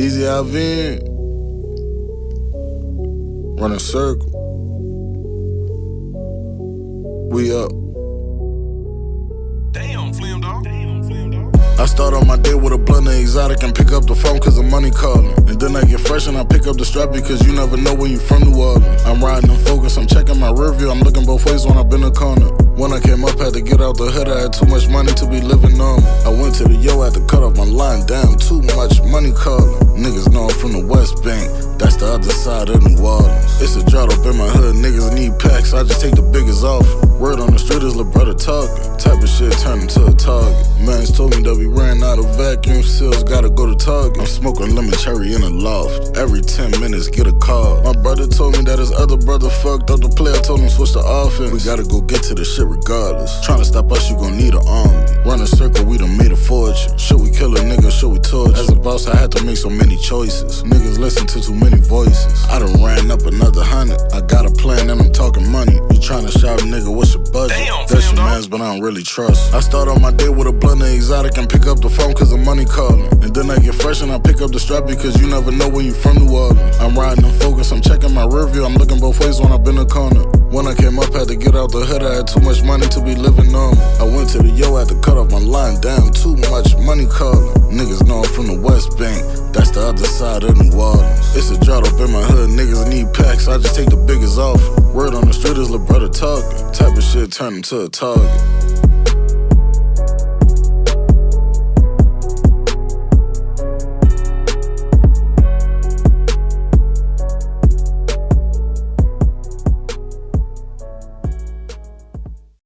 Easy Alvin, run a circle. We up. Damn, Flim dog. I start on my day with a blunt and exotic and pick up the phone cause the money calling. And then I get fresh and I pick up the strap because you never know when you from New Orleans. I'm riding in focus, I'm checking my rear view, I'm looking both ways when I've been a corner. When I came up, had to get out the hood, I had too much money to be living normal. I went to the yo, had to cut off my line, damn, too much money calling. Niggas know I'm from the West Bank, that's the other side of New Orleans. It's a drought up in my hood, niggas need packs, I just take the biggest off. Word on the street is lil' brother talking, type of shit turn into a target. Mans told me that we ran out of vacuum seals, gotta go to Target. I'm smoking lemon cherry in the loft, every 10 minutes get a call. My brother told me that his other brother fucked up the play, I told him switch the offense. We gotta go get to the shit regardless. Tryna stop us, you gon' need an army. Run a circle, we done made a fortune. Should we kill a nigga, should we torch? As a boss, I had to make so many choices. Niggas listen to too many voices. I done ran up another 100. I got a plan and I'm talking money. You tryna shout, nigga, what's your budget? Damn, that's your mans, but I don't really trust. I start on my day with a blunt and exotic and pick up the phone cause the money calling. And then I get fresh and I pick up the strap because you never know when you from New Orleans. I'm riding in focus, I'm checking my rear view, I'm looking both ways when I've been a corner. When I came up, had to get out the hood, I had too much money to be living normal. I went to the yo, had to cut off my line, damn, too much money calling. Niggas know I'm from the West Bank, that's the other side of New Orleans. It's a drought up in my hood, niggas need packs, I just take the biggest off. Word on the street is lil' brother talking, type of shit turn into a target.